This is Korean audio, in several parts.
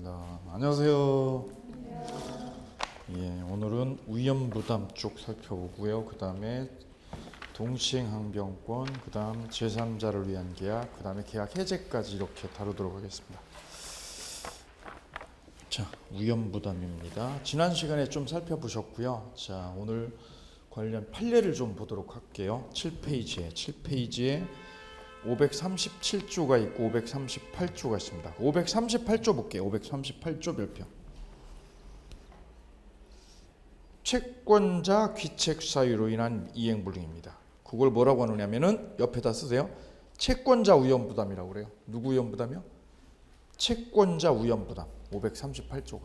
하겠습니다. 안녕하세요. 예, 오늘은 위험부담 쪽 살펴보고요. 그 다음에 동시행항변권, 그 다음 제3자를 위한 계약, 그 다음에 계약 해제까지 이렇게 다루도록 하겠습니다. 자, 위험부담입니다. 지난 시간에 좀 살펴보셨고요. 자, 오늘 관련 판례를 좀 보도록 할게요. 7페이지에 537조가 있고 538조가 있습니다. 538조 볼게요. 538조 별표. 채권자 귀책 사유로 인한 이행불능입니다. 그걸 뭐라고 하느냐면은 옆에다 쓰세요. 채권자 위험부담이라고 그래요. 누구 위험부담이요? 채권자 위험부담. 538조가.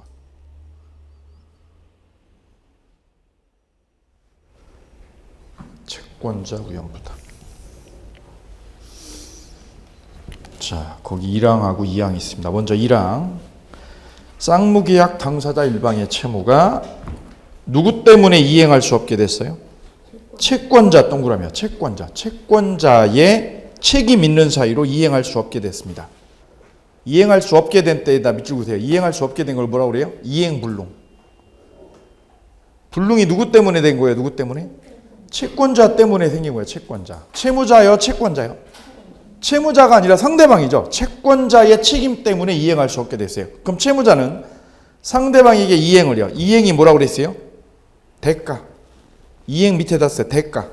채권자 위험부담. 자, 거기 1항하고 2항이 있습니다. 먼저 1항. 쌍무계약 당사자 일방의 채무가 누구 때문에 이행할 수 없게 됐어요? 채권자 동그라미야. 채권자의 책임 있는 사유로 이행할 수 없게 됐습니다. 이행할 수 없게 된 때에다 밑줄 그으세요. 이행할 수 없게 된 걸 뭐라고 그래요? 이행불능. 불능이 누구 때문에 된 거예요? 누구 때문에? 채권자 때문에 생긴 거예요. 채권자. 채무자요? 채권자요? 채무자가 아니라 상대방이죠. 채권자의 책임 때문에 이행할 수 없게 됐어요. 그럼 채무자는 상대방에게 이행을요. 이행이 뭐라고 그랬어요? 대가. 이행 밑에다 써요. 대가.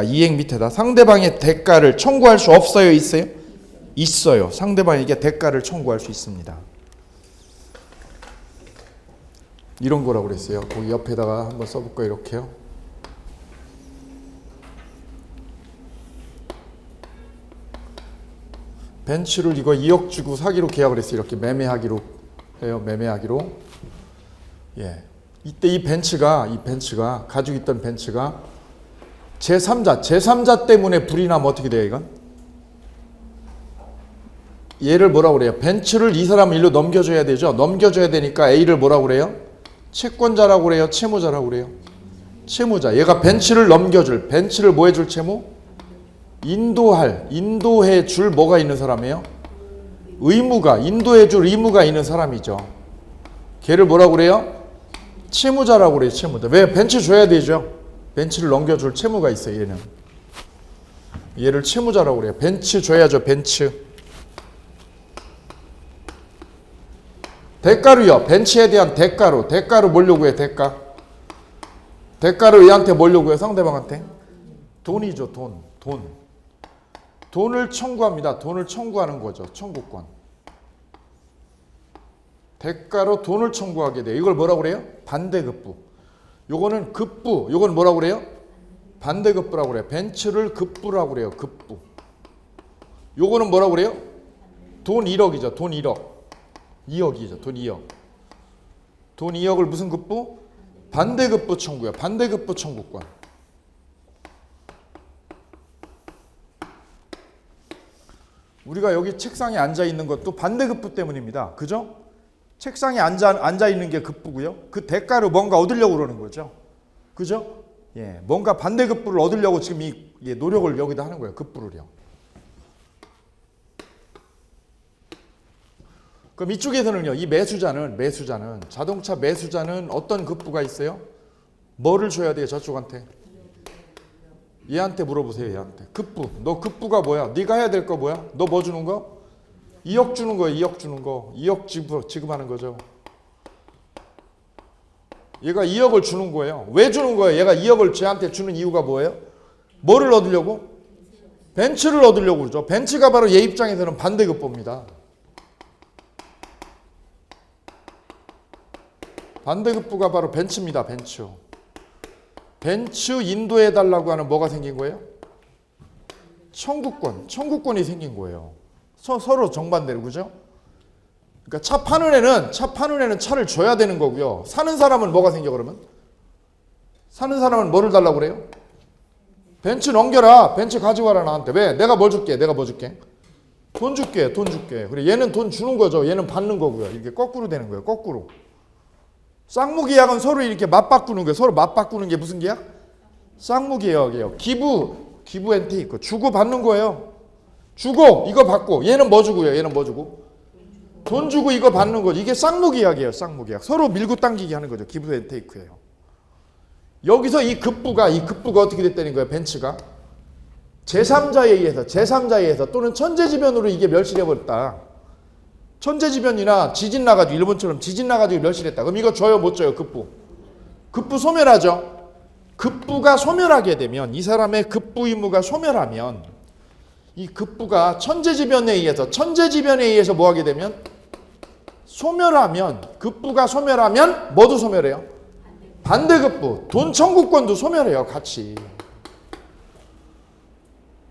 이행 밑에다 상대방의 대가를 청구할 수 없어요? 있어요? 있어요. 상대방에게 대가를 청구할 수 있습니다. 이런 거라고 그랬어요. 거기 옆에다가 한번 써볼까요? 이렇게요. 벤츠를 이거 2억 주고 사기로 계약을 했어요. 이렇게 매매하기로 해요. 매매하기로. 예. 이때 이 벤츠가 가지고 있던 벤츠가 제3자 때문에 불이 나면 어떻게 돼요, 이건? 얘를 뭐라고 그래요? 벤츠를 이 사람 일로 넘겨줘야 되죠. 넘겨줘야 되니까 A를 뭐라고 그래요? 채권자라고 그래요? 채무자라고 그래요? 채무자. 얘가 벤츠를 넘겨줄, 벤츠를 뭐 해줄 채무? 인도해 줄 뭐가 있는 사람이에요? 인도해 줄 의무가 있는 사람이죠. 걔를 뭐라고 그래요? 채무자라고 그래요. 채무자. 왜? 벤츠 줘야 되죠. 벤츠를 넘겨줄 채무가 있어요. 얘를 채무자라고 그래요. 벤츠 줘야죠. 벤츠. 대가로요. 벤츠에 대한 대가로 뭐려고 해요? 대가로 얘한테 뭐려고 해요? 상대방한테? 돈이죠. 돈을 청구합니다. 돈을 청구하는 거죠. 청구권. 대가로 돈을 청구하게 돼요. 이걸 뭐라고 그래요? 반대급부. 요거는 급부. 요건 뭐라고 그래요? 반대급부라고 그래요. 벤츠를 급부라고 그래요. 급부. 요거는 뭐라고 그래요? 돈 1억이죠. 돈 1억. 2억이죠. 돈 2억. 돈 2억을 무슨 급부? 반대급부 청구야. 반대급부 청구권. 우리가 여기 책상에 앉아 있는 것도 반대급부 때문입니다. 그죠? 책상에 앉아 있는 게 급부고요. 그 대가로 뭔가 얻으려고 그러는 거죠. 그죠? 예, 뭔가 반대급부를 얻으려고 지금 이 노력을 여기다 하는 거예요. 급부를요. 그럼 이쪽에서는요. 이 매수자는 자동차 매수자는 어떤 급부가 있어요? 뭐를 줘야 돼요? 저쪽한테. 얘한테 물어보세요. 얘한테. 급부. 너 급부가 뭐야? 네가 해야 될 거 뭐야? 너 뭐 주는 거? 2억 주는 거예요. 2억 주는 거. 2억 지급하는 거죠. 얘가 2억을 주는 거예요. 왜 주는 거예요? 얘가 2억을 쟤한테 주는 이유가 뭐예요? 뭐를 얻으려고? 벤츠를 얻으려고 그러죠. 벤츠가 바로 얘 입장에서는 반대급부입니다. 반대급부가 바로 벤츠입니다. 벤츠 인도해달라고 하는 뭐가 생긴 거예요? 청구권이 생긴 거예요. 서로 정반대로, 그죠? 그러니까 차 파는 애는 차를 줘야 되는 거고요. 사는 사람은 뭐가 생겨, 그러면? 사는 사람은 뭐를 달라고 그래요? 벤츠 넘겨라. 벤츠 가져가라, 나한테. 왜? 내가 뭐 줄게? 돈 줄게. 그래, 얘는 돈 주는 거죠. 얘는 받는 거고요. 이게 거꾸로 되는 거예요. 거꾸로. 쌍무계약은 서로 이렇게 맞바꾸는 거예요. 서로 맞바꾸는 게 무슨 계약? 쌍무계약이에요. 기부 앤 테이크. 주고 받는 거예요. 주고 이거 받고. 얘는 뭐 주고요? 얘는 뭐 주고? 돈 주고 이거 받는 거죠. 이게 쌍무계약이에요. 쌍무계약. 서로 밀고 당기기 하는 거죠. 기브 앤 테이크예요. 여기서 이 급부가 어떻게 됐다는 거예요. 벤츠가 제3자에 의해서 또는 천재지변으로 이게 멸실해 버렸다. 천재지변이나 지진 나가지고 일본처럼 지진 나가지고 멸실했다. 그럼 이거 줘요 못 줘요? 급부 소멸하죠. 급부가 소멸하게 되면 이 사람의 급부 의무가 소멸하면 이 급부가 천재지변에 의해서 뭐 하게 되면 소멸하면 급부가 소멸하면 뭐도 소멸해요? 반대급부 돈 청구권도 소멸해요. 같이.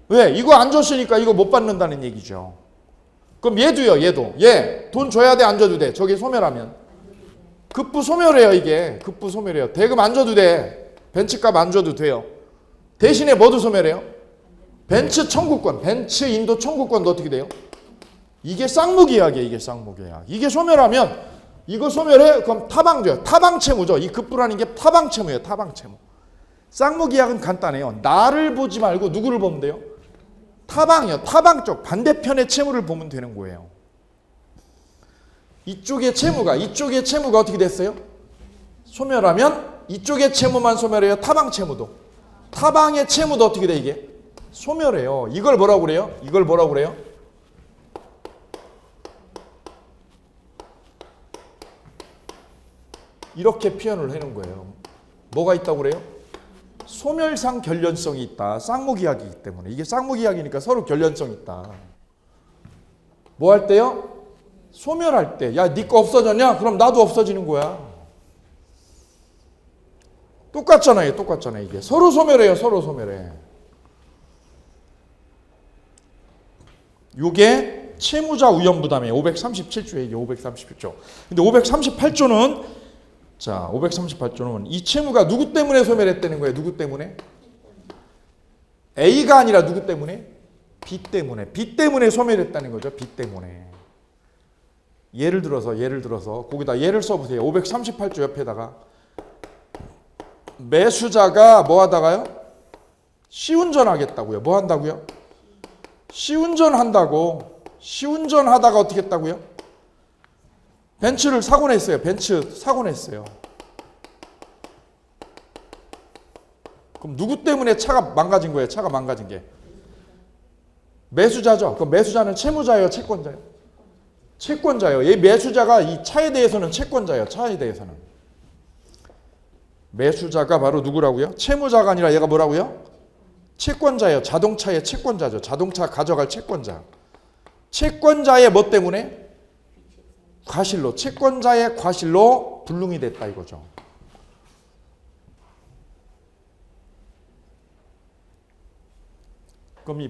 왜? 이거 안 줬으니까 이거 못 받는다는 얘기죠. 그럼 얘도 얘 돈 줘야 돼 안 줘도 돼? 저게 소멸하면 급부 소멸해요. 이게 급부 소멸해요. 대금 안 줘도 돼. 벤츠값 안 줘도 돼요. 대신에 뭐도 소멸해요? 벤츠 청구권, 벤츠 인도 청구권도 어떻게 돼요? 이게 쌍무계약이에요. 이게 쌍무계약. 이게 소멸하면 이거 소멸해? 그럼 타방돼요. 타방채무죠. 이 급부라는 게 타방채무예요. 타방채무. 쌍무계약은 간단해요. 나를 보지 말고 누구를 보면 돼요? 타방이요. 타방 쪽 반대편의 채무를 보면 되는 거예요. 이쪽의 채무가 어떻게 됐어요? 소멸하면 이쪽의 채무만 소멸해요. 타방 채무도. 타방의 채무도 어떻게 돼 이게? 소멸해요. 이걸 뭐라고 그래요? 이렇게 표현을 해놓은 거예요. 뭐가 있다고 그래요? 소멸상 결련성이 있다. 쌍무계약이기 때문에. 이게 쌍무계약이니까 서로 결련성이 있다. 뭐 할 때요? 소멸할 때. 야, 네 거 없어졌냐? 그럼 나도 없어지는 거야. 똑같잖아요. 이게. 서로 소멸해요. 서로 소멸해. 요게 채무자 위험부담이에요. 537조에 537조. 근데 538조는 자, 538조는 이 채무가 누구 때문에 소멸했다는 거예요? 누구 때문에? A가 아니라 누구 때문에? B 때문에. B 때문에 소멸했다는 거죠. B 때문에. 예를 들어서 거기다 예를 써보세요. 538조 옆에다가 매수자가 뭐 하다가요? 시운전하겠다고요. 뭐 한다고요? 시운전한다고. 시운전하다가 어떻게 했다고요? 벤츠를 사고 냈어요. 그럼 누구 때문에 차가 망가진 거예요? 차가 망가진 게. 매수자죠. 그럼 매수자는 채무자예요? 채권자예요? 채권자예요. 이 매수자가 이 차에 대해서는 채권자예요. 차에 대해서는. 매수자가 바로 누구라고요? 채무자가 아니라 얘가 뭐라고요? 채권자예요. 자동차의 채권자죠. 자동차 가져갈 채권자. 채권자의 뭐 때문에? 과실로. 채권자의 과실로 불능이 됐다 이거죠. 그럼 이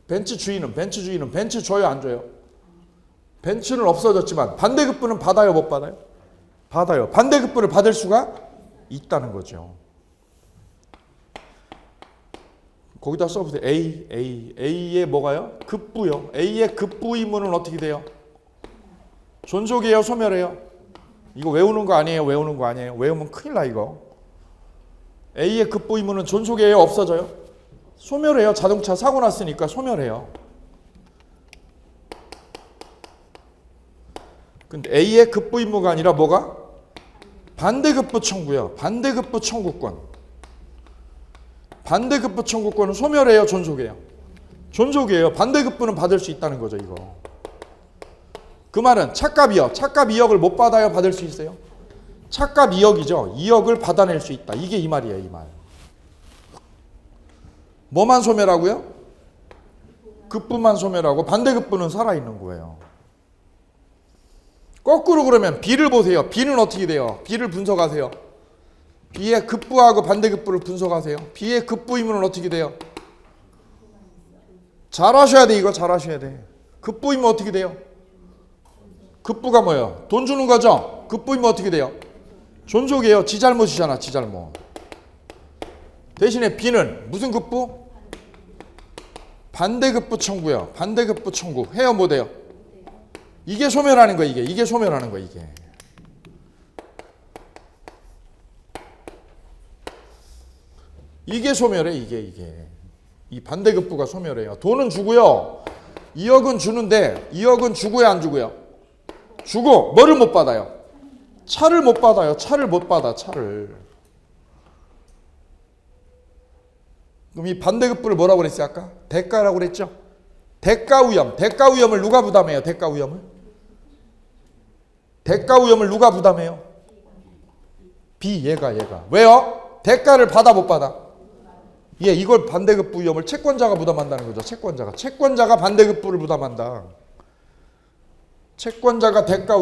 벤츠 주인은 벤츠 줘요 안 줘요? 벤츠는 없어졌지만 반대급부는 받아요 못 받아요? 받아요. 반대급부를 받을 수가 있다는 거죠. 거기다 써보세요. A의 뭐가요? 급부요. A의 급부 의무는 어떻게 돼요? 존속이에요 소멸해요? 이거 외우는 거 아니에요? 외우면 큰일 나 이거. A의 급부 의무는 존속이에요 없어져요? 소멸해요. 자동차 사고 났으니까 소멸해요. 근데 A의 급부 의무가 아니라 뭐가? 반대급부 청구요. 반대급부 청구권. 반대급부 청구권은 소멸해요 존속이에요? 존속이에요. 반대급부는 받을 수 있다는 거죠 이거. 그 말은 차값 2억을 못 받아요 받을 수 있어요? 차값 2억이죠. 2억을 받아낼 수 있다. 이게 이 말이에요 이 말. 뭐만 소멸하고요? 급부만 소멸하고 반대급부는 살아있는 거예요. 거꾸로 그러면 B를 보세요. B는 어떻게 돼요? B를 분석하세요. B의 급부하고 반대급부를 분석하세요. B의 급부 의무는 어떻게 돼요? 잘 하셔야 돼. 이거 잘 하셔야 돼. 급부 의무 어떻게 돼요? 급부가 뭐예요? 돈 주는 거죠? 급부 의무 어떻게 돼요? 존속이에요. 지 잘못이잖아. 지 잘못. 대신에 B는 무슨 급부? 반대급부 청구요. 반대급부 청구. 해요 못 해요? 이게 소멸하는 거 이게 소멸하는 거 이게. 이게 소멸해 이게. 이 반대급부가 소멸해요. 돈은 주고요. 2억은 주는데 2억은 주고요 안 주고요? 주고 뭐를 못 받아요? 차를 못 받아요. 차를 못 받아. 차를. 그럼 이 반대급부를 뭐라고 그랬어요 아까? 대가라고 그랬죠? 대가 위험. 대가 위험을 누가 부담해요? 대가 위험을? 대가 위험을 누가 부담해요? 얘가. 왜요? 대가를 받아 못 받아? 이걸 반대급부 위험을 채권자가 부담한다는 거죠. 채권자가 반대급부를 부담한다. 채권자가 대가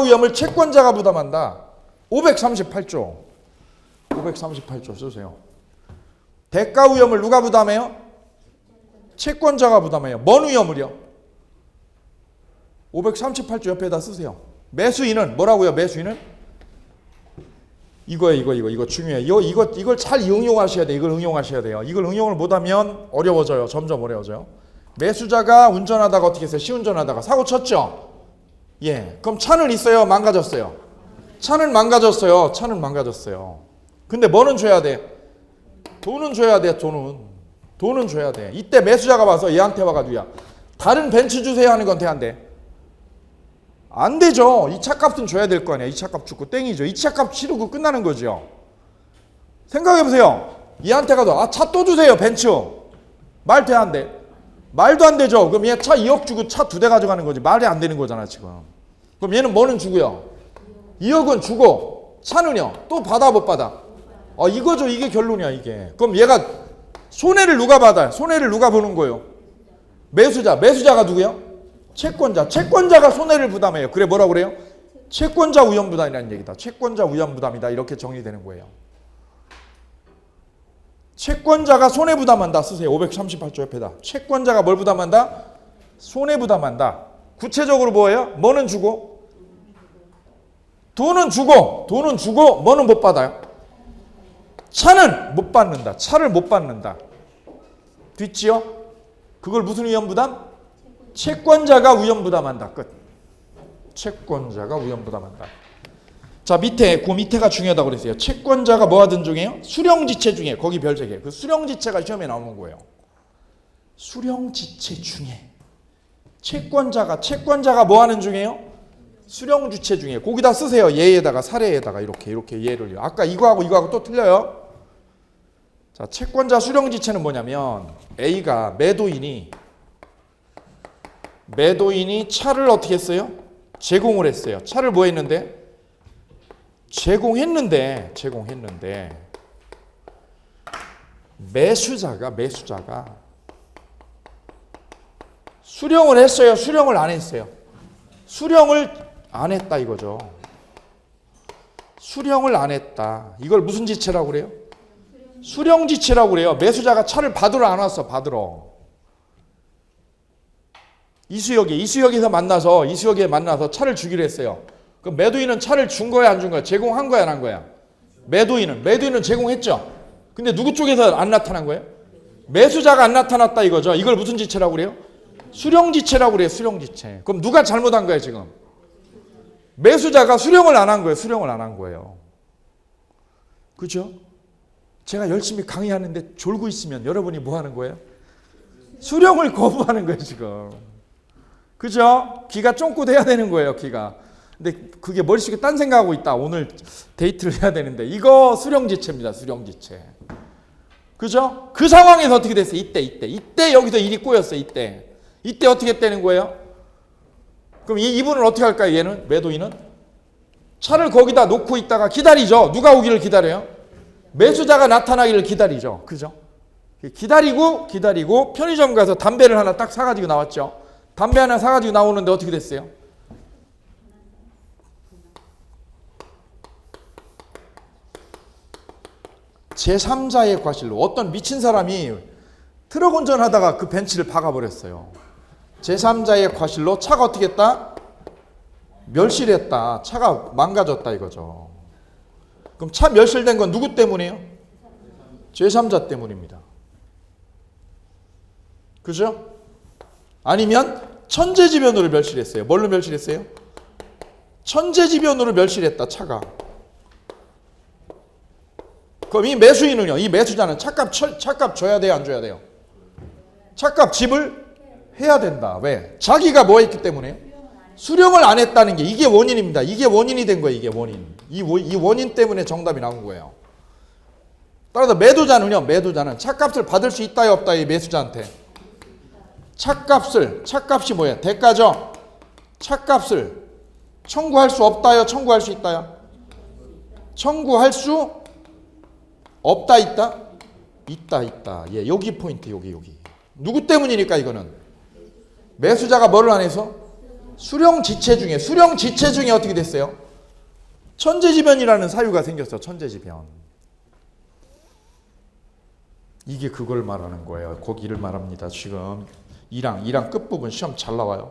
위험을 채권자가 부담한다. 538조 쓰세요. 대가 위험을 누가 부담해요? 채권자가 부담해요. 뭔 위험을요? 538조 옆에다 쓰세요. 매수인은 뭐라고요? 매수인은 이거 중요해요. 이걸 잘 응용하셔야 돼요. 이걸 응용하셔야 돼요. 이걸 응용을 못하면 어려워져요. 점점 어려워져요. 매수자가 운전하다가 어떻게 했어요? 시운전하다가 사고 쳤죠? 그럼 차는 있어요? 망가졌어요? 차는 망가졌어요. 근데 뭐는 줘야 돼? 돈은 줘야 돼. 돈은 줘야 돼. 이때 매수자가 와서 얘한테 와가지고 다른 벤츠 주세요 하는 건 돼, 안 돼? 안 되죠. 이 차값은 줘야 될 거 아니야. 이 차값 주고 땡이죠. 이 차값 치르고 끝나는 거죠. 생각해보세요. 얘한테 가서 차 또 주세요. 벤츠. 말 돼, 안 돼? 말도 안 되죠. 그럼 얘 차 2억 주고 차 2대 가져가는 거지. 말이 안 되는 거잖아 지금. 그럼 얘는 뭐는 주고요? 2억은 주고 차는요? 또 받아 못 받아? 이거죠. 이게 결론이야 이게. 그럼 얘가 손해를 누가 받아요? 손해를 누가 보는 거예요? 매수자가 누구예요? 채권자가 손해를 부담해요. 그래 뭐라고 그래요? 채권자 위험 부담이라는 얘기다. 채권자 위험 부담이다. 이렇게 정리되는 거예요. 채권자가 손해 부담한다. 쓰세요. 538조 옆에다. 채권자가 뭘 부담한다? 손해 부담한다. 구체적으로 뭐예요? 뭐는 주고? 돈은 주고 뭐는 못 받아요? 차는 못 받는다. 차를 못 받는다. 됐지요? 그걸 무슨 위험 부담? 채권자가 위험 부담한다. 끝. 채권자가 위험 부담한다. 자, 그 밑에가 중요하다고 그랬어요. 채권자가 뭐 하든 중에요? 수령지체 중에. 거기 별 3개. 그 수령지체가 시험에 나오는 거예요. 수령지체 중에. 채권자가 뭐 하는 중에요? 수령주체 중에. 거기다 쓰세요. 예에다가 사례에다가 이렇게 예를요. 아까 이거하고 또 틀려요. 자, 채권자 수령지체는 뭐냐면 A가 매도인이 차를 어떻게 했어요? 제공을 했어요. 차를 뭐 했는데? 제공했는데 매수자가 수령을 했어요? 수령을 안 했어요? 수령을 안 했다 이거죠. 수령을 안 했다. 이걸 무슨 지체라고 그래요? 수령지체라고 그래요. 매수자가 차를 받으러 안 왔어. 이수역에 만나서 차를 주기로 했어요. 그럼 매도인은 차를 준 거야 안 준 거야? 제공한 거야 안 한 거야? 매도인은 제공했죠. 근데 누구 쪽에서 안 나타난 거예요? 매수자가 안 나타났다 이거죠. 이걸 무슨 지체라고 그래요? 수령지체라고 그래요. 수령지체. 그럼 누가 잘못한 거예요 지금? 매수자가 수령을 안 한 거예요. 그죠? 제가 열심히 강의하는데 졸고 있으면 여러분이 뭐 하는 거예요? 수령을 거부하는 거예요 지금. 그죠? 귀가 쫑긋해야 되는 거예요 귀가. 근데 그게 머릿속에 딴 생각하고 있다. 오늘 데이트를 해야 되는데 이거 수령지체입니다. 수령지체. 그죠? 그 상황에서 어떻게 됐어요? 이때 여기서 일이 꼬였어요. 이때 어떻게 했다는 거예요? 그럼 이분은 어떻게 할까요? 얘는 매도인은 차를 거기다 놓고 있다가 기다리죠. 누가 오기를 기다려요? 매수자가 나타나기를 기다리죠. 그죠? 기다리고 편의점 가서 담배를 하나 딱 사가지고 나왔죠. 담배 하나 사가지고 나오는데 어떻게 됐어요? 제3자의 과실로 어떤 미친 사람이 트럭 운전하다가 그 벤츠를 박아버렸어요. 제3자의 과실로 차가 어떻게 했다? 멸실했다. 차가 망가졌다 이거죠. 그럼 차 멸실된 건 누구 때문이에요? 제3자 때문입니다. 그죠? 아니면 천재지변으로 멸실했어요. 뭘로 멸실했어요? 천재지변으로 멸실했다 차가. 그럼 이 매수인은요? 이 매수자는 차값 줘야 돼요? 안 줘야 돼요? 차값 지불 해야 된다. 왜? 자기가 뭐 했기 때문에요? 수령을 안 했다는 게 이게 원인입니다. 이게 원인이 된 거예요. 이게 원인. 이 원인 때문에 정답이 나온 거예요. 따라서 매도자는 차값을 받을 수 있다요 없다요 이 매수자한테. 차값이 뭐예요? 대가죠. 차값을 청구할 수 없다요 청구할 수 있다요? 청구할 수 없다 있다? 있다. 예, 여기 포인트 여기. 누구 때문이니까 이거는? 매수자가 뭐를 안 해서? 수령 지체 중에 어떻게 됐어요? 천재지변이라는 사유가 생겼어. 천재지변. 이게 그걸 말하는 거예요. 거기를 말합니다. 지금 2항 끝부분 시험 잘 나와요.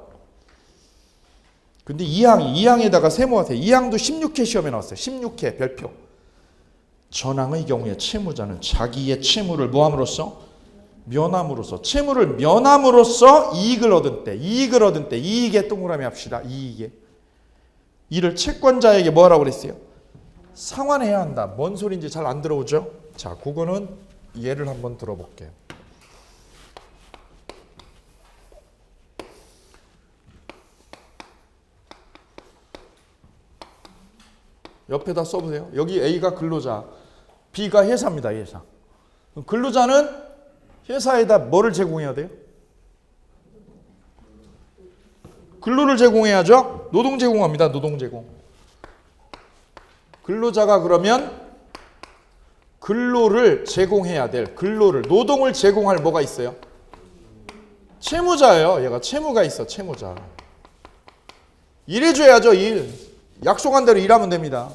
근데 2항에다가 세모하세요. 2항도 16회 시험에 나왔어요. 16회 별표. 전항의 경우에 채무자는 자기의 채무를 뭐함으로써? 면함으로써. 채무를 면함으로써 이익을 얻은 때 이익에 동그라미 합시다. 이익에. 이를 채권자에게 뭐라고 그랬어요? 상환해야 한다. 뭔 소리인지 잘 안 들어오죠? 자, 그거는 예를 한번 들어볼게요. 옆에다 써보세요. 여기 A가 근로자, B가 회사입니다. 회사. 근로자는 회사에다 뭐를 제공해야 돼요? 근로를 제공해야죠. 노동 제공합니다. 노동 제공. 근로자가 그러면 근로를 제공해야 될 노동을 제공할 뭐가 있어요? 채무자예요. 얘가 채무가 있어. 채무자. 일해줘야죠. 일. 약속한 대로 일하면 됩니다.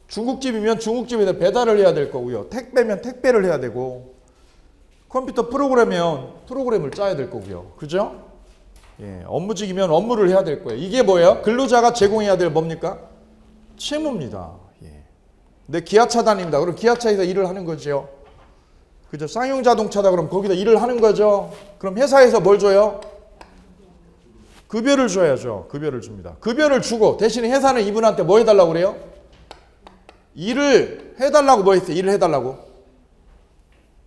중국집이면 중국집에다 배달을 해야 될 거고요. 택배면 택배를 해야 되고, 컴퓨터 프로그램이면 프로그램을 짜야 될 거고요. 그죠? 예, 업무직이면 업무를 해야 될 거예요. 이게 뭐예요? 근로자가 제공해야 될 뭡니까? 채무입니다. 예. 근데 기아차 다닙니다. 그럼 기아차에서 일을 하는 거죠. 그죠? 쌍용자동차다 그럼 거기다 일을 하는 거죠. 그럼 회사에서 뭘 줘요? 급여를 줘야죠. 급여를 줍니다. 급여를 주고 대신에 회사는 이분한테 뭐 해달라고 그래요? 일을 해달라고 뭐 했어요? 일을 해달라고?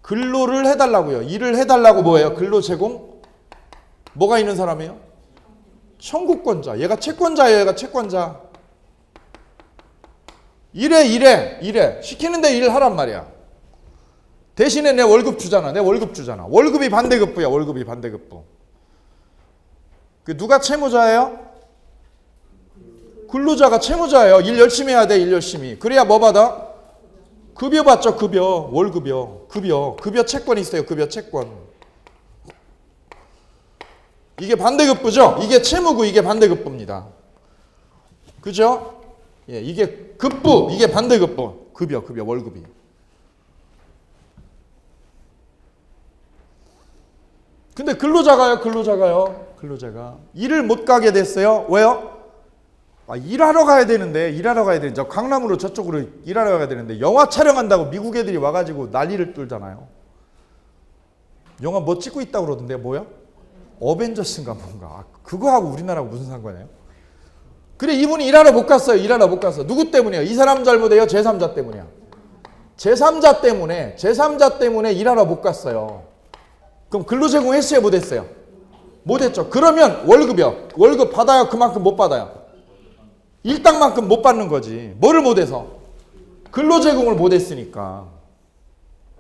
근로를 해달라고요. 일을 해달라고 뭐예요? 근로 제공? 뭐가 있는 사람이에요? 청구권자. 얘가 채권자예요. 얘가 채권자. 일해. 시키는데 일을 하란 말이야. 대신에 내 월급 주잖아. 월급이 반대급부야. 월급이 반대급부. 누가 채무자예요? 근로자가 채무자예요. 일 열심히 해야 돼. 일 열심히. 그래야 뭐 받아? 급여 받죠. 급여. 월급여. 급여 채권이 있어요. 급여 채권. 이게 반대급부죠. 이게 채무고 이게 반대급부입니다. 그죠? 예, 이게 급부, 이게 반대급부. 급여, 월급이. 근데 근로자가 일을 못 가게 됐어요. 왜요? 일하러 가야 되는데 저 강남으로 저쪽으로 일하러 가야 되는데 영화 촬영한다고 미국 애들이 와가지고 난리를 떨잖아요. 영화 뭐 찍고 있다고 그러던데 뭐야? 어벤져스인가 뭔가. 그거하고 우리나라하고 무슨 상관이에요? 그래 이분이 일하러 못 갔어요. 누구 때문이에요? 이 사람 잘못이에요? 제3자 때문이야. 제3자 때문에 일하러 못 갔어요. 그럼 근로 제공했어요? 못했어요? 못했죠. 그러면 월급 받아요? 그만큼 못 받아요? 일당만큼 못 받는 거지. 뭐를 못해서? 근로 제공을 못했으니까.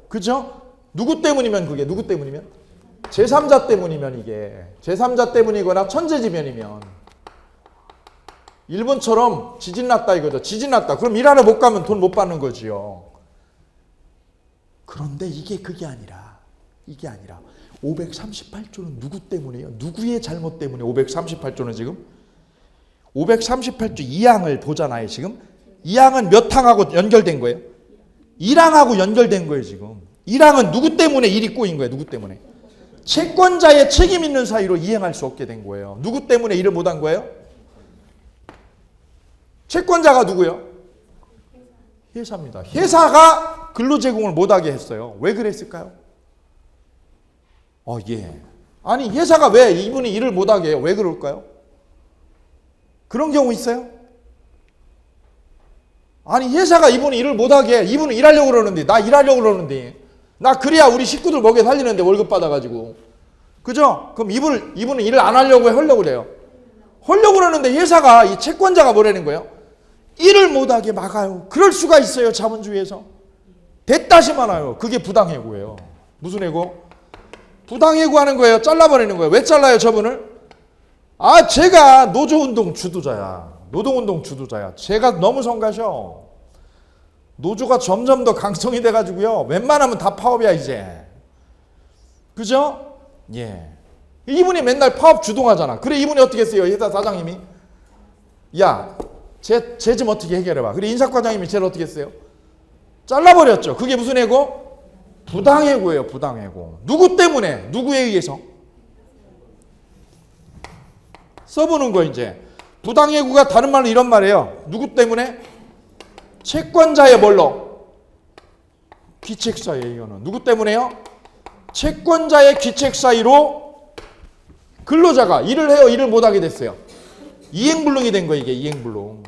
그죠? 누구 때문이면 제3자 때문이면 이게. 제3자 때문이거나 천재지변이면. 일본처럼 지진 났다 이거죠. 지진 났다. 그럼 일하러 못 가면 돈 못 받는 거지요. 그런데 그게 아니라 538조는 누구 때문이에요? 누구의 잘못 때문에 538조는 지금? 538조 2항을 보잖아요, 지금. 2항은 몇 항하고 연결된 거예요? 1항하고 연결된 거예요, 지금. 1항은 누구 때문에 일이 꼬인 거예요? 누구 때문에? 채권자의 책임 있는 사유로 이행할 수 없게 된 거예요. 누구 때문에 일을 못한 거예요? 채권자가 누구요? 회사입니다. 회사가 근로 제공을 못하게 했어요. 왜 그랬을까요? 예. 아니 회사가 왜 이분이 일을 못하게 해요? 왜 그럴까요? 그런 경우 있어요? 아니 회사가 이분이 일을 못하게 해. 이분은 일하려고 그러는데 나 그래야 우리 식구들 먹여 살리는데 월급 받아가지고. 그죠? 그럼 이분은 일을 안 하려고 그래요? 하려고 그러는데 회사가 이 채권자가 뭐라는 거예요? 일을 못하게 막아요. 그럴 수가 있어요. 자본주의에서. 됐다시 많아요. 그게 부당해고예요. 무슨 해고? 부당해고하는 거예요. 잘라버리는 거예요. 왜 잘라요 저분을? 아 제가 노조운동 주도자야. 노동운동 주도자야. 제가 너무 성가셔. 노조가 점점 더 강성이 돼가지고요. 웬만하면 다 파업이야 이제. 그죠? 예. 이분이 맨날 파업 주동하잖아. 그래 이분이 어떻게 했어요? 회사 사장님이. 야, 쟤 좀 어떻게 해결해봐. 그래 인사과장님이 쟤를 어떻게 했어요? 잘라버렸죠. 그게 무슨 해고? 부당해고예요. 부당해고. 누구 때문에? 누구에 의해서? 써보는 거 이제. 부당해고가 다른 말로 이런 말이에요. 누구 때문에? 채권자의 뭘로? 귀책 사유에 이거는. 누구 때문에요? 채권자의 귀책 사유로 근로자가 일을 해요. 일을 못하게 됐어요. 이행불능이 된 거예요. 이게 이행불능.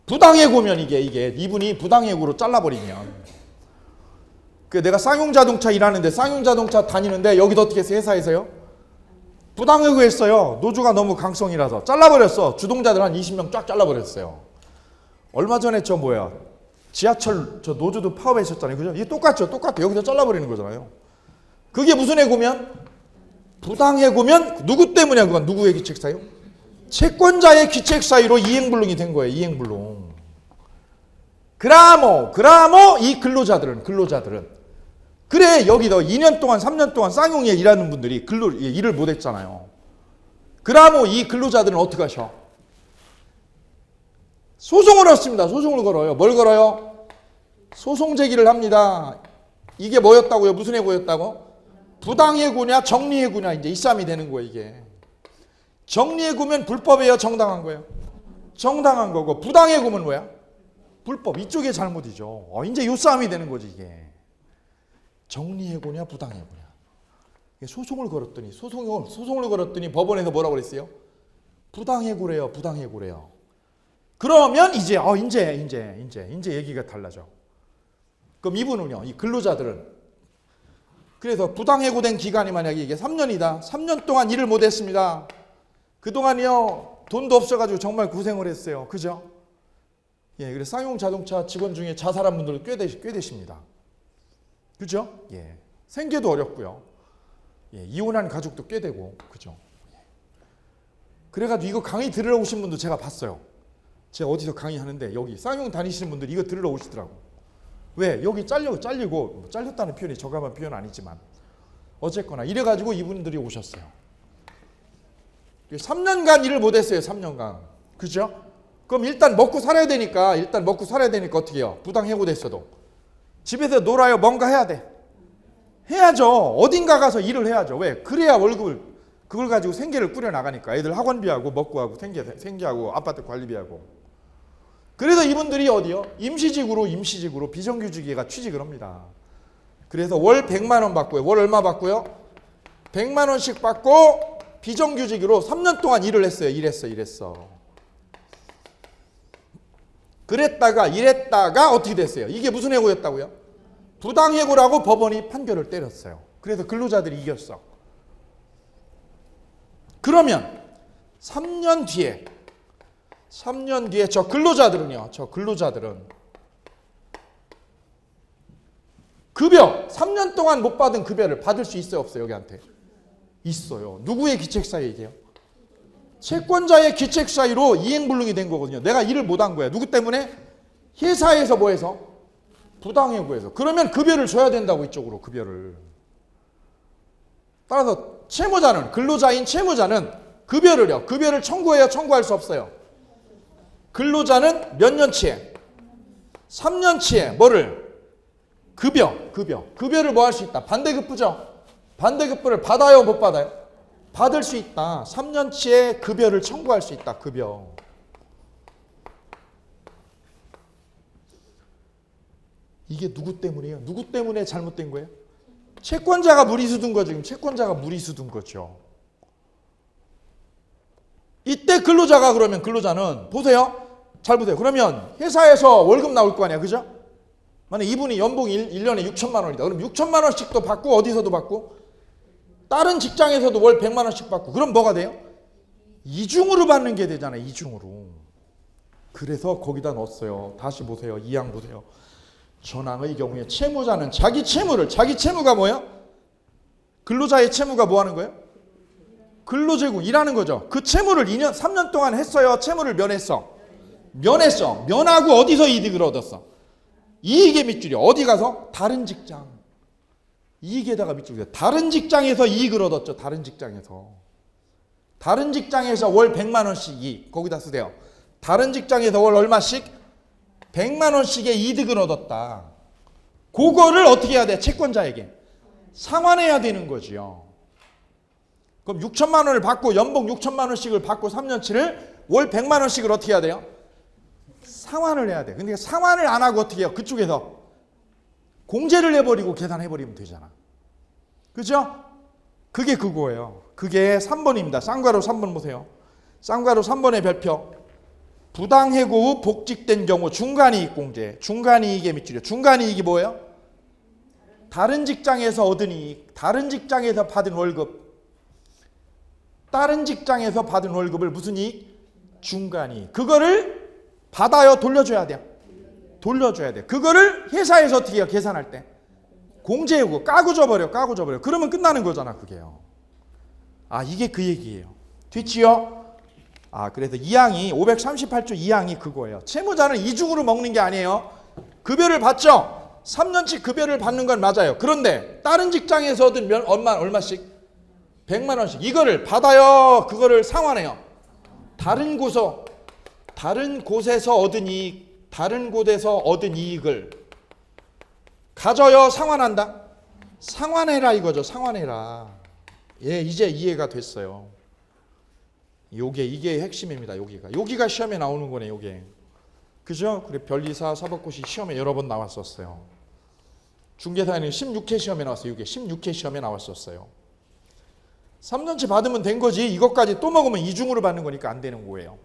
부당해고면 이게 이분이 부당해고로 잘라버리면. 그 내가 쌍용자동차 일하는데 쌍용자동차 다니는데 여기도 어떻게 했어요? 회사에서요? 부당해고 했어요. 노조가 너무 강성이라서 잘라버렸어. 주동자들 한 20명 쫙 잘라버렸어요. 얼마 전에 저 뭐야 지하철 저 노조도 파업했었잖아요. 그죠? 이게 똑같죠. 똑같아. 여기서 잘라버리는 거잖아요. 그게 무슨 해고면? 부당해고면 누구 때문이야? 그건 누구의 귀책 사유? 채권자의 귀책 사유로 이행불능이 된 거예요. 이행불능. 그라모 이 근로자들은 그래 여기도 2년 동안 3년 동안 쌍용에 일하는 분들이 일을 못했잖아요. 그라모 이 근로자들은 어떻게 하셔? 소송을 했습니다. 소송을 걸어요. 뭘 걸어요? 소송 제기를 합니다. 이게 뭐였다고요? 무슨 해고였다고? 부당해고냐 정리해고냐 이제 이 싸움이 되는 거예요. 이게 정리해고면 불법이에요, 정당한 거예요? 정당한 거고 부당해고면 뭐야? 불법. 이쪽의 잘못이죠. 이제 이 싸움이 되는 거지 이게. 정리해고냐 부당해고냐. 소송을 걸었더니 법원에서 뭐라고 그랬어요? 부당해고래요. 부당해고래요. 그러면 이제 얘기가 달라져. 그럼 이분은요, 이 근로자들은 그래서 부당해고된 기간이 만약에 이게 3년이다. 3년 동안 일을 못했습니다. 그동안이요 돈도 없어가지고 정말 고생을 했어요. 그죠? 예, 그래서 쌍용자동차 직원 중에 자살한 분들 꽤 되십니다. 그죠? 예, 생계도 어렵고요. 예, 이혼한 가족도 꽤 되고, 그죠? 예. 그래가지고 이거 강의 들으러 오신 분도 제가 봤어요. 제가 어디서 강의하는데 여기 쌍용 다니시는 분들이 이거 들으러 오시더라고. 왜? 여기 잘리고 잘렸다는 표현이 적합한 표현 아니지만 어쨌거나 이래가지고 이분들이 오셨어요. 3년간 일을 못했어요. 3년간. 그죠? 그럼 일단 먹고 살아야 되니까 어떻게 해요? 부당해고됐어도 집에서 놀아요? 뭔가 해야 돼? 해야죠. 어딘가 가서 일을 해야죠. 왜? 그래야 월급을 그걸 가지고 생계를 꾸려나가니까. 애들 학원비하고 먹고하고 생계하고 아파트 관리비하고. 그래서 이분들이 어디요? 임시직으로 비정규직에가 취직을 합니다. 그래서 월 100만 원 받고요. 월 얼마 받고요? 100만 원씩 받고 비정규직으로 3년 동안 일을 했어요. 일했어. 그랬다가 이랬다가 어떻게 됐어요? 이게 무슨 해고였다고요? 부당해고라고 법원이 판결을 때렸어요. 그래서 근로자들이 이겼어. 그러면 3년 뒤에 저 근로자들은 급여 3년 동안 못 받은 급여를 받을 수 있어요? 없어요? 여기한테 있어요. 누구의 귀책 사유이게요? 채권자의 귀책 사유로 이행불능이 된 거거든요. 내가 일을 못한 거야. 누구 때문에? 회사에서 뭐해서? 부당해고해서. 그러면 급여를 줘야 된다고. 이쪽으로 급여를. 따라서 근로자인 채무자는 급여를 청구해요? 청구할 수 없어요? 근로자는 몇 년치에? 3년치에 뭐를? 급여를 뭐 할 수 있다? 반대급부죠. 반대급부를 받아요? 못 받아요? 받을 수 있다. 3년치의 급여를 청구할 수 있다. 급여. 이게 누구 때문이에요? 누구 때문에 잘못된 거예요? 채권자가 무리수 둔 거죠. 지금 채권자가 무리수 둔 거죠. 이때 근로자는 보세요. 잘 보세요. 그러면 회사에서 월급 나올 거 아니야. 그죠? 만약 이분이 연봉 1년에 6천만 원이다. 그럼 6천만 원씩도 받고 어디서도 받고? 다른 직장에서도 월 100만 원씩 받고 그럼 뭐가 돼요? 이중으로 받는 게 되잖아요. 이중으로. 그래서 거기다 넣었어요. 다시 보세요. 2항 보세요. 전항의 경우에 채무자는 자기 채무가 뭐예요? 근로자의 채무가 뭐 하는 거예요? 근로재고 일하는 거죠. 그 채무를 2년, 3년 동안 했어요. 채무를 면했어. 면하고 어디서 이득을 얻었어? 이익의 밑줄이 어디 가서? 다른 직장. 이익에다가 밑줄이 다른 직장에서 이익을 얻었죠. 다른 직장에서 월 100만 원씩 이익. 거기다 쓰세요. 다른 직장에서 월 얼마씩? 100만 원씩의 이득을 얻었다. 그거를 어떻게 해야 돼? 채권자에게 상환해야 되는 거지요. 그럼 6천만 원을 받고 연봉 6천만 원씩을 받고 3년치를 월 100만 원씩을 어떻게 해야 돼요? 상환을 해야 돼. 근데 상환을 안 하고 어떻게 해요? 그쪽에서 공제를 해버리고 계산해버리면 되잖아. 그죠? 그게 그거예요. 그게 3번입니다. 쌍괄호 3번 보세요. 쌍괄호 3번의 별표. 부당해고 후 복직된 경우 중간이익 공제. 중간이익의 밑줄이요. 중간이익이 뭐예요? 다른 직장에서 얻은 이익. 다른 직장에서 받은 월급. 다른 직장에서 받은 월급을 무슨 이익? 중간이익. 그거를 받아요? 돌려줘야 돼요? 돌려줘야 돼. 그거를 회사에서 어떻게 해요? 계산할 때 공제하고 까고 줘버려. 그러면 끝나는 거잖아. 그게요. 아, 이게 그 얘기예요. 됐지요? 아, 그래서 2항이 538조 2항이 그거예요. 채무자는 이중으로 먹는 게 아니에요. 급여를 받죠. 3년치 급여를 받는 건 맞아요. 그런데 다른 직장에서 얻은 얼마씩? 100만 원씩. 이거를 받아요. 그거를 상환해요. 다른 곳에서 얻은 이익, 다른 곳에서 얻은 이익을 가져요. 상환한다. 상환해라 이거죠. 상환해라. 예, 이제 이해가 됐어요. 이게 핵심입니다. 여기가 시험에 나오는 거네. 요게. 그죠? 그래 변리사 사법고시 시험에 여러 번 나왔었어요. 중개사에는 16회 시험에 나왔어요. 이게 16회 시험에 나왔었어요. 3년치 받으면 된 거지. 이것까지 또 먹으면 이중으로 받는 거니까 안 되는 거예요.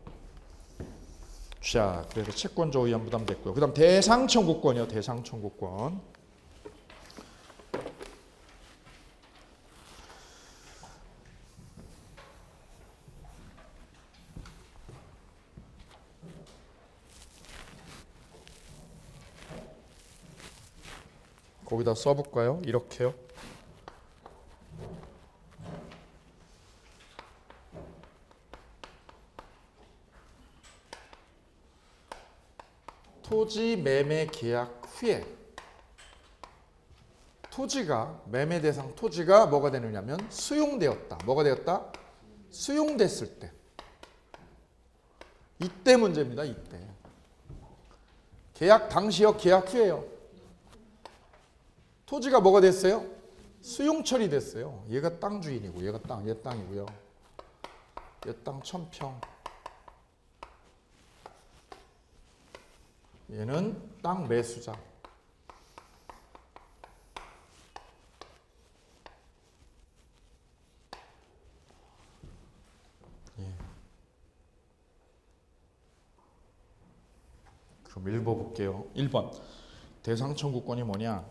자, 그래서 채권자 의한 부담됐고요. 그다음 대상 청구권이요. 대상 청구권. 거기다 써볼까요? 이렇게요. 토지 매매 계약 후에 토지가 매매 대상 토지가 뭐가 되느냐면 수용되었다. 뭐가 되었다? 수용됐을 때. 이때 문제입니다. 이때. 계약 당시요, 계약 후에요. 토지가 뭐가 됐어요? 수용 처리됐어요. 얘가 땅 주인이고 얘 땅이고요. 얘 땅 1000평. 얘는 땅 매수자. 예. 그럼 읽어볼게요. 1번 대상 청구권이 뭐냐?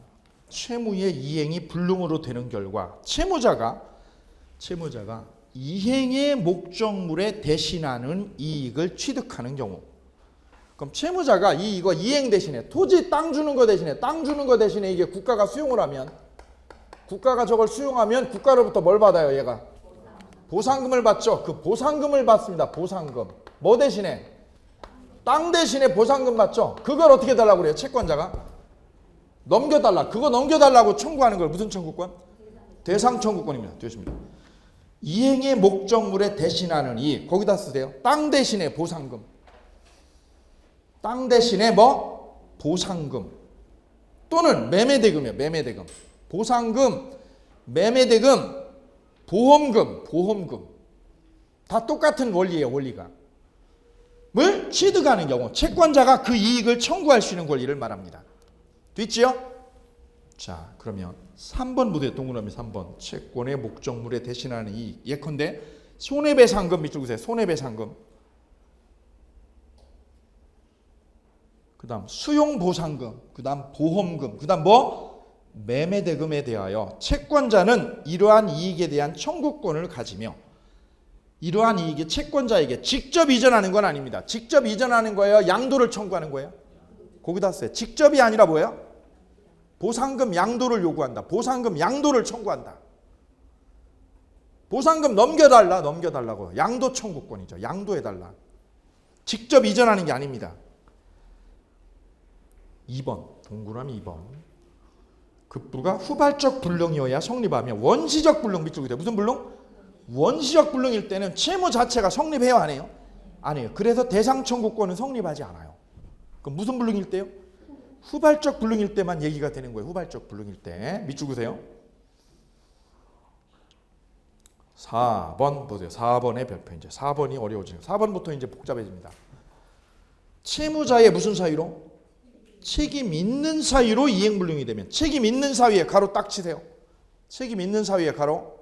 채무의 이행이 불능으로 되는 결과 채무자가 이행의 목적물에 대신하는 이익을 취득하는 경우. 그럼 채무자가 이거 이행 대신에 토지 땅 주는 거 대신에 이게 국가가 수용을 하면 국가가 저걸 수용하면 국가로부터 뭘 받아요? 얘가 보상금을 받죠. 그 보상금을 받습니다. 보상금. 뭐 대신에? 땅 대신에 보상금 받죠. 그걸 어떻게 달라고 그래요? 채권자가 넘겨달라. 그거 넘겨달라고 청구하는 걸 무슨 청구권? 대상 청구권입니다. 되십니다. 이행의 목적물에 대신하는 이익. 거기다 쓰세요. 땅 대신에 보상금. 땅 대신에 뭐? 보상금. 또는 매매대금이에요. 매매대금. 보상금, 매매대금, 보험금. 다 똑같은 원리예요. 원리가. 뭘 취득하는 경우 채권자가 그 이익을 청구할 수 있는 권리를 말합니다. 됐지요? 자, 그러면 3번 보세요. 동그라미 3번. 채권의 목적물에 대신하는 이익. 예컨대 손해배상금 밑줄 보세요. 손해배상금. 그 다음 수용보상금. 그 다음 보험금. 그 다음 뭐? 매매대금에 대하여 채권자는 이러한 이익에 대한 청구권을 가지며 이러한 이익이 채권자에게 직접 이전하는 건 아닙니다. 직접 이전하는 거예요? 양도를 청구하는 거예요? 거기다 써요. 직접이 아니라 뭐예요? 보상금 양도를 요구한다. 보상금 양도를 청구한다. 보상금 넘겨달라고. 양도 청구권이죠. 양도해달라. 직접 이전하는 게 아닙니다. 2번, 동그라미 2번. 급부가 후발적 불능이어야 성립하며 원시적 불능 밑줄 그대로. 무슨 불능? 원시적 불능일 때는 채무 자체가 성립해요, 안 해요? 안 해요. 그래서 대상 청구권은 성립하지 않아요. 그럼 무슨 불능일 때요? 후발적 불능일 때만 얘기가 되는 거예요. 후발적 불능일 때. 밑줄 그세요. 4번 보세요. 4번의 별표. 이제 4번이 어려워지네요. 4번부터 이제 복잡해집니다. 채무자의 무슨 사유로? 책임 있는 사유로 이행불능이 되면, 책임 있는 사유에 가로 딱 치세요. 책임 있는 사유에 가로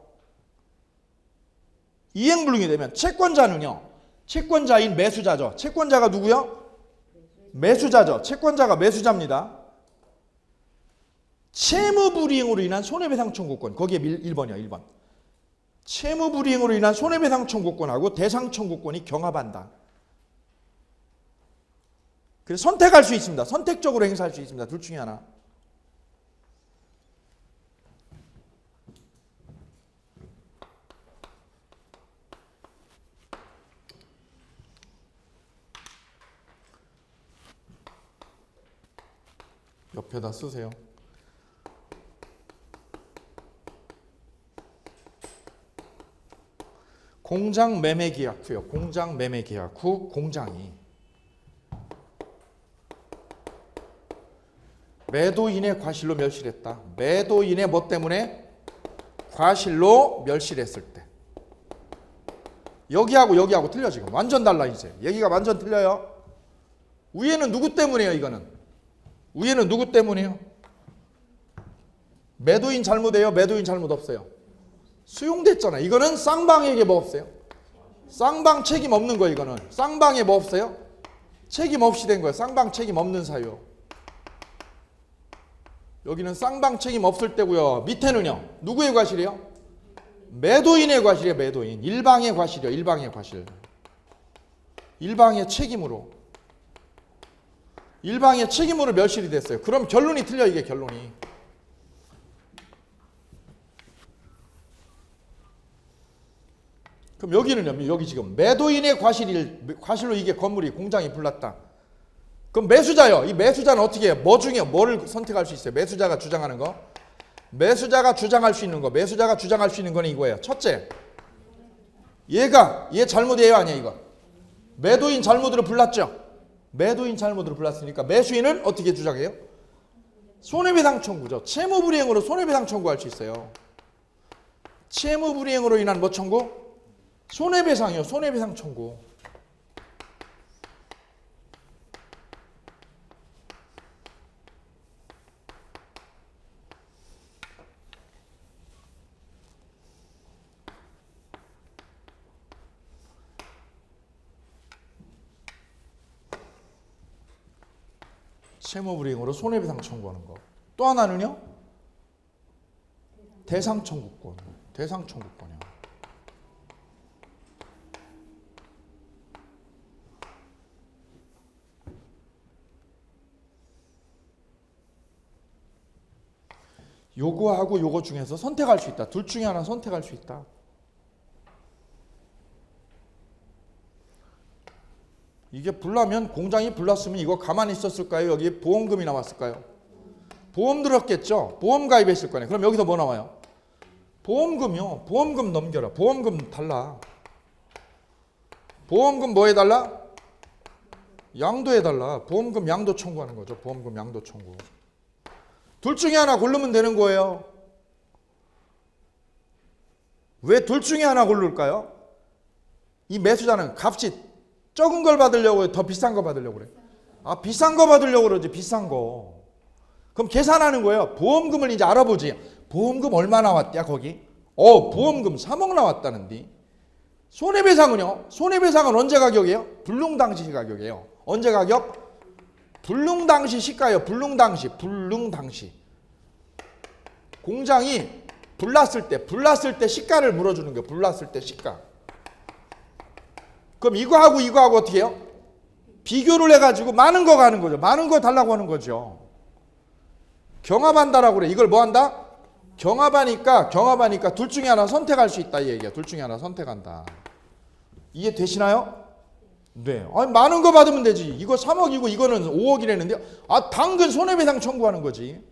이행불능이 되면 채권자는요, 채권자인 매수자죠. 채권자가 누구요? 매수자죠. 채권자가 매수자입니다. 채무불이행으로 인한 손해배상 청구권, 거기에 1번이요. 1번. 채무불이행으로 인한 손해배상 청구권하고 대상 청구권이 경합한다. 그래서 선택할 수 있습니다. 선택적으로 행사할 수 있습니다. 둘 중에 하나. 옆에다 쓰세요. 공장 매매 계약 후요. 공장 매매 계약 후 공장이 매도인의 과실로 멸실했다. 매도인의 뭐 때문에? 과실로 멸실했을 때. 여기하고 틀려 지금. 완전 달라 이제. 얘기가 완전 틀려요. 위에는 누구 때문이에요 이거는? 위에는 누구 때문이에요? 매도인 잘못이에요? 매도인 잘못 없어요? 수용됐잖아. 이거는 쌍방에게 뭐 없어요? 쌍방 책임 없는 거예요 이거는. 쌍방에 뭐 없어요? 책임 없이 된 거예요. 쌍방 책임 없는 사유. 여기는 쌍방 책임 없을 때고요. 밑에는요. 누구의 과실이에요? 매도인의 과실이에요. 매도인. 일방의 과실이에요. 일방의 과실. 일방의 책임으로. 일방의 책임으로 멸실이 됐어요. 그럼 결론이 틀려 이게 결론이. 그럼 여기는요. 여기 지금 매도인의 과실로 이게 건물이 공장이 불났다. 그럼 매수자요. 이 매수자는 어떻게 해요? 뭐 중에 뭐를 선택할 수 있어요? 매수자가 주장하는 거. 매수자가 주장할 수 있는 거. 매수자가 주장할 수 있는 거는 이거예요. 첫째. 얘 잘못이에요, 아니야 이거? 매도인 잘못으로 불났죠. 매도인 잘못으로 불났으니까 매수인은 어떻게 주장해요? 손해배상 청구죠. 채무불이행으로 손해배상 청구할 수 있어요. 채무불이행으로 인한 뭐 청구? 손해배상이요. 손해배상 청구. 채무불이행으로 손해배상 청구하는 거. 또 하나는요. 대상 청구권. 대상 청구권이요. 요거하고 요거 중에서 선택할 수 있다. 둘 중에 하나 선택할 수 있다. 이게 불나면 공장이 불났으면 이거 가만히 있었을까요? 여기 보험금이 나왔을까요? 보험 들었겠죠? 보험 가입했을 거네. 그럼 여기서 뭐 나와요? 보험금이요. 보험금 넘겨라. 보험금 달라. 보험금 뭐 해달라? 양도해달라. 보험금 양도 청구하는 거죠. 보험금 양도 청구. 둘 중에 하나 고르면 되는 거예요. 왜 둘 중에 하나 고를까요? 이 매수자는 값이 적은 걸 받으려고 더 비싼 거 받으려고 그래. 아, 비싼 거 받으려고 그러지. 비싼 거. 그럼 계산하는 거예요. 보험금을 이제 알아보지. 보험금 얼마 나왔대야 거기? 보험금 3억 나왔다는데. 손해배상은요? 손해배상은 언제 가격이에요? 불능 당시 가격이에요. 언제 가격? 불능 당시 시가요. 불능 당시. 공장이 불났을 때 시가를 물어주는 거예요. 불났을 때 시가. 그럼 이거하고 이거하고 어떻게 해요? 비교를 해가지고 많은 거 가는 거죠. 많은 거 달라고 하는 거죠. 경합한다라고 그래. 이걸 뭐 한다? 경합하니까 둘 중에 하나 선택할 수 있다 이 얘기야. 둘 중에 하나 선택한다. 이해 되시나요? 네. 아니 많은 거 받으면 되지. 이거 3억이고 이거는 5억이라는데 당근 손해배상 청구하는 거지.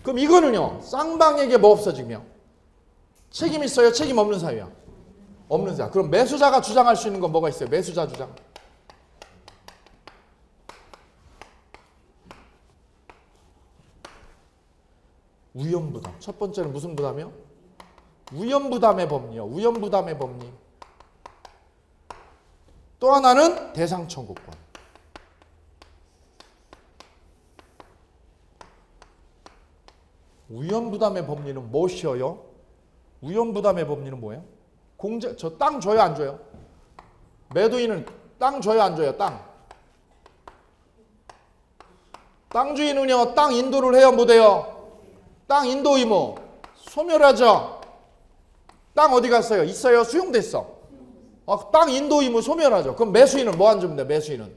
그럼 이거는요. 쌍방에게 뭐 없어 지금요? 책임 있어요? 책임 없는 사유야? 없는 사유. 그럼 매수자가 주장할 수 있는 건 뭐가 있어요? 매수자 주장. 위험부담. 첫 번째는 무슨 부담이요? 위험부담의 법리요. 위험부담의 법리. 또 하나는 대상청구권. 위험부담의 법리는 무엇이어요? 위험부담의 법리는 뭐예요? 저 땅 줘요 안 줘요? 매도인은 땅 줘요 안 줘요? 땅주인은요 땅 인도를 해요 못 해요? 땅 인도 의무 소멸하죠. 땅 어디 갔어요? 있어요? 수용됐어. 땅 인도 의무 소멸하죠. 그럼 매수인은 뭐 안 주면 돼? 매수인은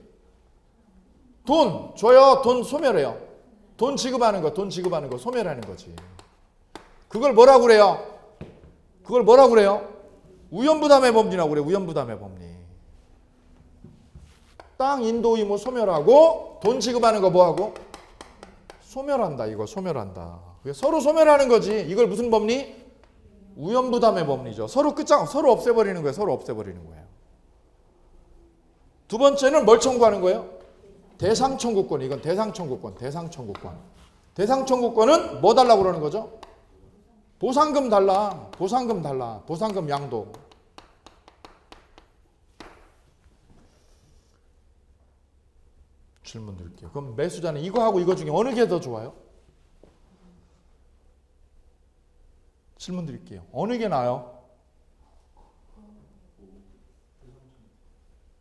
돈 줘요? 돈 소멸해요? 돈 지급하는 거 소멸하는 거지. 그걸 뭐라고 그래요? 위험부담의 법리라고 그래. 위험부담의 법리. 땅 인도 의무 소멸하고 돈 지급하는 거 뭐하고? 소멸한다. 이거 소멸한다. 서로 소멸하는 거지. 이걸 무슨 법리? 위험부담의 법리죠. 서로 없애버리는 거예요. 서로 없애버리는 거예요. 두 번째는 뭘 청구하는 거예요? 대상청구권. 이건 대상청구권. 대상청구권은 뭐 달라고 그러는 거죠? 보상금 달라. 보상금 양도. 질문 드릴게요. 그럼 매수자는 이거하고 이거 중에 어느 게 더 좋아요? 질문 드릴게요. 어느 게 나아요?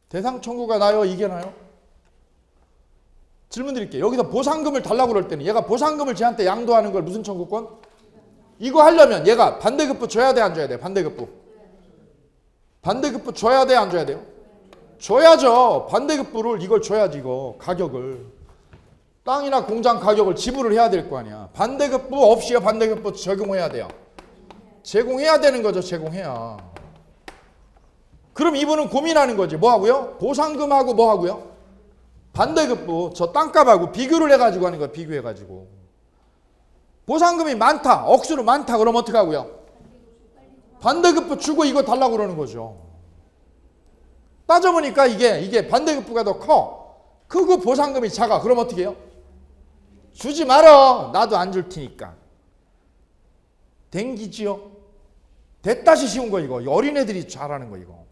대상 청구가 나아요? 이게 나아요? 질문 드릴게요. 여기서 보상금을 달라고 그럴 때는 얘가 보상금을 쟤한테 양도하는 걸 무슨 청구권? 이거 하려면 얘가 반대급부 줘야 돼 안 줘야 돼? 반대급부 줘야 돼 안 줘야 돼요? 줘야죠. 반대급부를 이걸 줘야지. 이거 가격을 땅이나 공장 가격을 지불을 해야 될 거 아니야. 반대급부 없이요. 반대급부 적용해야 돼요. 제공해야 되는 거죠. 제공해야. 그럼 이분은 고민하는 거지. 뭐 하고요? 보상금하고 뭐 하고요? 반대급부 저 땅값하고 비교를 해가지고 하는 거야. 비교해가지고. 보상금이 많다. 억수로 많다. 그럼 어떻게 하고요? 반대급부 주고 이거 달라고 그러는 거죠. 따져보니까 이게 반대급부가 더 커. 크고 보상금이 작아. 그럼 어떻게 해요? 주지 말어. 나도 안 줄 테니까. 댕기지요? 대따시 쉬운 거 이거. 어린애들이 잘하는 거 이거.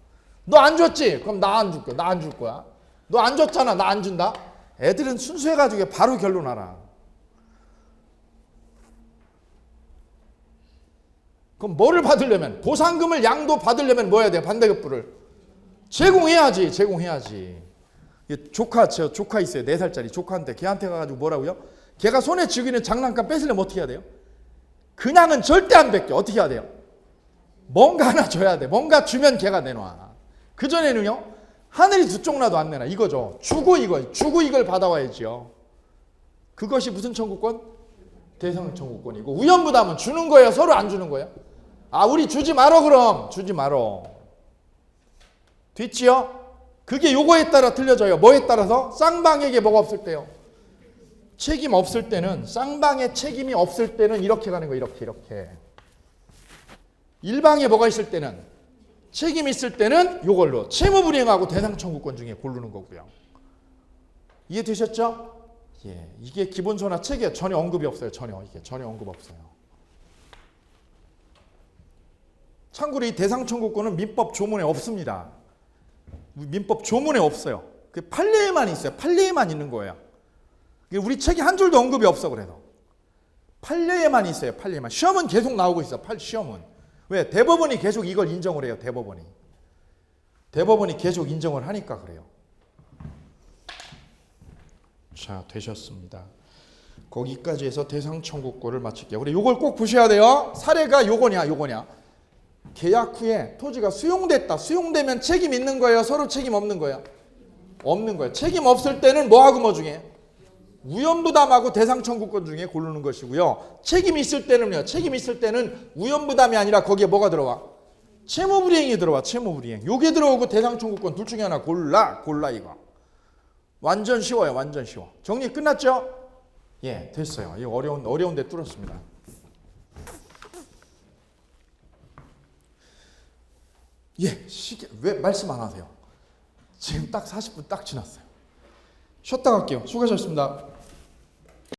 너 안 줬지? 그럼 나 안 줄 거야. 나 안 줄 거야. 너 안 줬잖아. 나 안 준다. 애들은 순수해가지고 바로 결론 알아. 그럼 뭐를 받으려면? 보상금을 양도 받으려면 뭐 해야 돼? 반대급부를 제공해야지. 조카 있어요. 4살짜리 조카한테 걔한테 가가지고 뭐라고요? 걔가 손에 쥐고 있는 장난감 뺏으려면 어떻게 해야 돼요? 그냥은 절대 안 뺏겨. 어떻게 해야 돼요? 뭔가 하나 줘야 돼. 뭔가 주면 걔가 내놔. 그전에는요. 하늘이 두 쪽 나도 안 내놔. 이거죠. 주고 이걸 받아와야지요. 그것이 무슨 청구권? 대상 청구권이고 위험부담은 주는 거예요? 서로 안 주는 거예요? 우리 주지 말어. 그럼 주지 말어. 됐지요? 그게 요거에 따라 틀려져요. 뭐에 따라서? 쌍방에게 뭐가 없을 때요? 책임 없을 때는 쌍방의 책임이 없을 때는 이렇게 가는 거예요. 이렇게. 일방에 뭐가 있을 때는 책임 있을 때는 요걸로 채무불이행하고 대상 청구권 중에 고르는 거고요. 이해되셨죠? 예, 이게 기본소나 책에 전혀 언급이 없어요. 전혀 언급 없어요. 참고로 이 대상 청구권은 민법 조문에 없습니다. 민법 조문에 없어요. 그 판례에만 있어요. 판례에만 있는 거예요. 우리 책에 한 줄도 언급이 없어. 그래서 판례에만 있어요. 판례에만. 시험은 계속 나오고 있어. 시험은. 왜? 대법원이 계속 이걸 인정을 해요. 대법원이 계속 인정을 하니까 그래요. 자, 되셨습니다. 거기까지 해서 대상청구권을 마칠게요. 그래, 요걸 꼭 보셔야 돼요. 사례가 요거냐. 계약 후에 토지가 수용됐다. 수용되면 책임 있는 거예요? 서로 책임 없는 거예요? 없는 거예요. 책임 없을 때는 뭐하고 뭐 중에? 우연부담하고 대상청구권 중에 고르는 것이고요. 책임 있을 때는요. 책임 있을 때는 우연부담이 아니라 거기에 뭐가 들어와? 채무불이행이 들어와. 채무불이행. 요게 들어오고 대상청구권 둘 중에 하나 골라 이거. 완전 쉬워요. 완전 쉬워. 정리 끝났죠? 예, 됐어요. 이거 어려운데 뚫었습니다. 예, 왜 말씀 안 하세요? 지금 딱 40분 딱 지났어요. 쉬었다 갈게요. 수고하셨습니다.